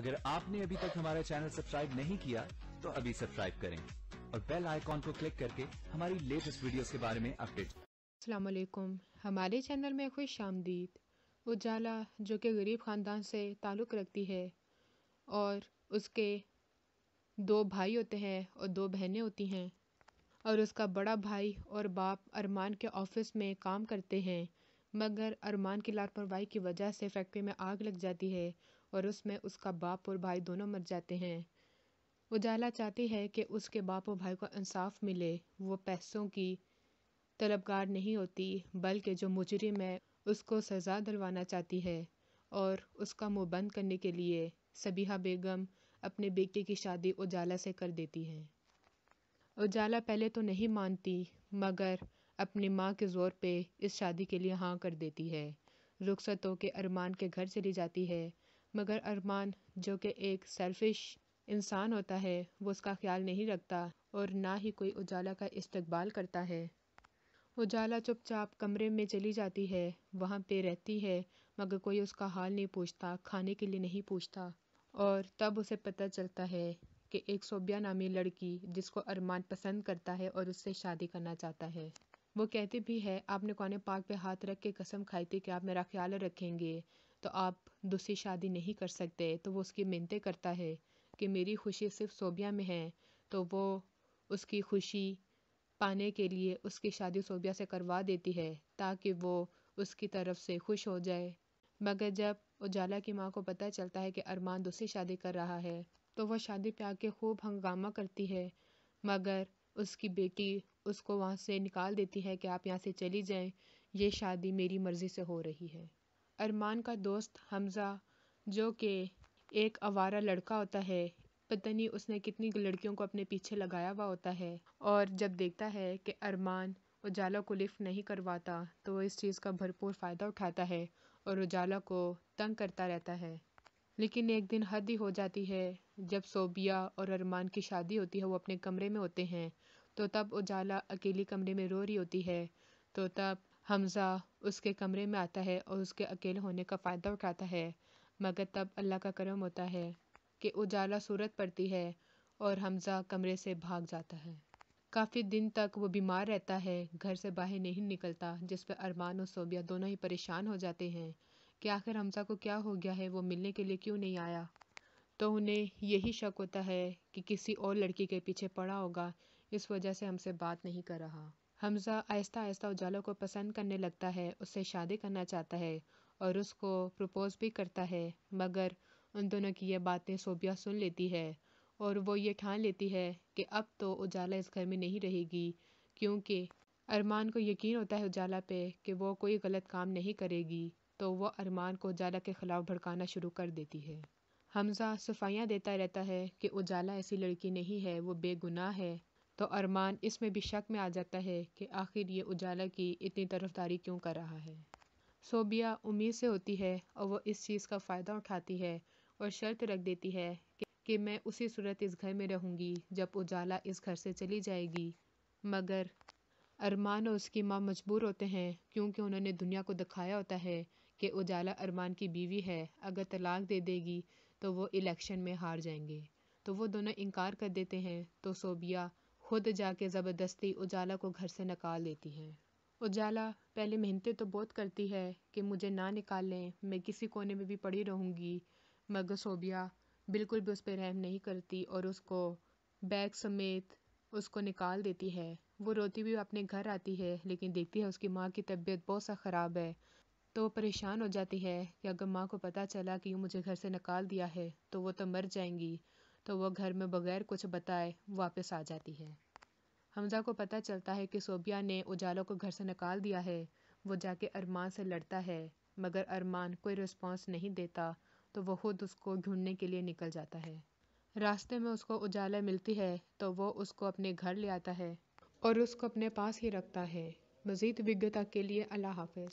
اگر آپ نے ابھی تک ہمارا چینل سبسکرائب نہیں کیا تو ابھی سبسکرائب کریں اور بیل آئیکن کو کلک کر کے ہماری لیٹسٹ ویڈیوز کے بارے میں اپڈیٹ۔ السلام علیکم، ہمارے چینل میں خوش آمدید۔ اجالا جو کہ غریب خاندان سے تعلق رکھتی ہے اور اس کے 2 بھائی ہوتے ہیں اور 2 بہنیں ہوتی ہیں، اور اس کا بڑا بھائی اور باپ ارمان کے آفس میں کام کرتے ہیں، مگر ارمان کی لاپرواہی کی وجہ سے فیکٹری میں آگ لگ جاتی ہے اور اس میں اس کا باپ اور بھائی دونوں مر جاتے ہیں۔ اجالا چاہتی ہے کہ اس کے باپ اور بھائی کو انصاف ملے، وہ پیسوں کی طلبگار نہیں ہوتی بلکہ جو مجرم ہے اس کو سزا دلوانا چاہتی ہے، اور اس کا منہ بند کرنے کے لیے صبیحہ بیگم اپنے بیٹے کی شادی اجالا سے کر دیتی ہے۔ اجالا پہلے تو نہیں مانتی مگر اپنی ماں کے زور پہ اس شادی کے لیے ہاں کر دیتی ہے۔ رخصت ہو کے ارمان کے گھر چلی جاتی ہے، مگر ارمان جو کہ ایک سیلفش انسان ہوتا ہے وہ اس کا خیال نہیں رکھتا اور نہ ہی کوئی اجالا کا استقبال کرتا ہے۔ اجالا چپ چاپ کمرے میں چلی جاتی ہے، وہاں پہ رہتی ہے مگر کوئی اس کا حال نہیں پوچھتا، کھانے کے لیے نہیں پوچھتا، اور تب اسے پتہ چلتا ہے کہ ایک صوبیہ نامی لڑکی جس کو ارمان پسند کرتا ہے اور اس سے شادی کرنا چاہتا ہے۔ وہ کہتی بھی ہے آپ نے قرآن پاک پہ ہاتھ رکھ کے قسم کھائی تھی کہ آپ میرا خیال رکھیں گے تو آپ دوسری شادی نہیں کر سکتے، تو وہ اس کی منتیں کرتا ہے کہ میری خوشی صرف صوبیہ میں ہے، تو وہ اس کی خوشی پانے کے لیے اس کی شادی صوبیہ سے کروا دیتی ہے تاکہ وہ اس کی طرف سے خوش ہو جائے۔ مگر جب اجالا کی ماں کو پتہ چلتا ہے کہ ارمان دوسری شادی کر رہا ہے تو وہ شادی پہ آ کے خوب ہنگامہ کرتی ہے، مگر اس کی بیٹی اس کو وہاں سے نکال دیتی ہے کہ آپ یہاں سے چلی جائیں، یہ شادی میری مرضی سے ہو رہی ہے۔ ارمان کا دوست حمزہ جو کہ ایک آوارہ لڑکا ہوتا ہے، پتہ نہیں اس نے کتنی لڑکیوں کو اپنے پیچھے لگایا ہوا ہوتا ہے، اور جب دیکھتا ہے کہ ارمان اجالا کو لفٹ نہیں کرواتا تو وہ اس چیز کا بھرپور فائدہ اٹھاتا ہے اور اجالا کو تنگ کرتا رہتا ہے۔ لیکن ایک دن حد ہی ہو جاتی ہے، جب صوبیہ اور ارمان کی شادی ہوتی ہے، وہ اپنے کمرے میں ہوتے ہیں، تو تب اجالا اکیلی کمرے میں رو رہی ہوتی ہے، تو تب حمزہ اس کے کمرے میں آتا ہے اور اس کے اکیلے ہونے کا فائدہ اٹھاتا ہے، مگر تب اللہ کا کرم ہوتا ہے کہ اجالا صورت پڑتی ہے اور حمزہ کمرے سے بھاگ جاتا ہے۔ کافی دن تک وہ بیمار رہتا ہے، گھر سے باہر نہیں نکلتا، جس پہ ارمان اور صوبیہ دونوں ہی پریشان ہو جاتے ہیں کہ آخر حمزہ کو کیا ہو گیا ہے، وہ ملنے کے لیے کیوں نہیں آیا، تو انہیں یہی شک ہوتا ہے کہ کسی اور لڑکی کے پیچھے پڑا ہوگا، اس وجہ سے ہم سے بات نہیں کر رہا۔ حمزہ آہستہ آہستہ اجالا کو پسند کرنے لگتا ہے، اس سے شادی کرنا چاہتا ہے اور اس کو پروپوز بھی کرتا ہے، مگر ان دونوں کی یہ باتیں صوبیہ سن لیتی ہے اور وہ یہ ٹھان لیتی ہے کہ اب تو اجالا اس گھر میں نہیں رہے گی، کیونکہ ارمان کو یقین ہوتا ہے اجالا پہ کہ وہ کوئی غلط کام نہیں کرے گی، تو وہ ارمان کو اجالا کے خلاف بھڑکانا شروع کر دیتی ہے۔ حمزہ صفائیاں دیتا رہتا ہے کہ اجالا ایسی لڑکی نہیں ہے، وہ بے گناہ ہے، تو ارمان اس میں بھی شک میں آ جاتا ہے کہ آخر یہ اجالا کی اتنی طرفداری کیوں کر رہا ہے۔ صوبیہ امید سے ہوتی ہے اور وہ اس چیز کا فائدہ اٹھاتی ہے اور شرط رکھ دیتی ہے کہ میں اسی صورت اس گھر میں رہوں گی جب اجالا اس گھر سے چلی جائے گی، مگر ارمان اور اس کی ماں مجبور ہوتے ہیں کیونکہ انہوں نے دنیا کو دکھایا ہوتا ہے کہ اجالا ارمان کی بیوی ہے، اگر طلاق دے دے گی تو وہ الیکشن میں ہار جائیں گے، تو وہ دونوں انکار کر دیتے ہیں، تو صوبیہ خود جا کے زبردستی اجالا کو گھر سے نکال دیتی ہے۔ اجالا پہلے محنتیں تو بہت کرتی ہے کہ مجھے نہ نکالیں، میں کسی کونے میں بھی پڑی رہوں گی، مگر صوبیہ بالکل بھی اس پہ رحم نہیں کرتی اور اس کو بیگ سمیت اس کو نکال دیتی ہے۔ وہ روتی بھی اپنے گھر آتی ہے لیکن دیکھتی ہے اس کی ماں کی طبیعت بہت سا خراب ہے، تو وہ پریشان ہو جاتی ہے کہ اگر ماں کو پتہ چلا کہ یہ مجھے گھر سے نکال دیا ہے تو وہ تو مر جائیں گی، تو وہ گھر میں بغیر کچھ بتائے واپس آ جاتی ہے۔ حمزہ کو پتہ چلتا ہے کہ صوبیہ نے اجالا کو گھر سے نکال دیا ہے، وہ جا کے ارمان سے لڑتا ہے، مگر ارمان کوئی رسپانس نہیں دیتا، تو وہ خود اس کو ڈھونڈنے کے لیے نکل جاتا ہے۔ راستے میں اس کو اجالا ملتی ہے تو وہ اس کو اپنے گھر لے آتا ہے اور اس کو اپنے پاس ہی رکھتا ہے۔ مزید ویڈیو تک کے لیے اللہ حافظ۔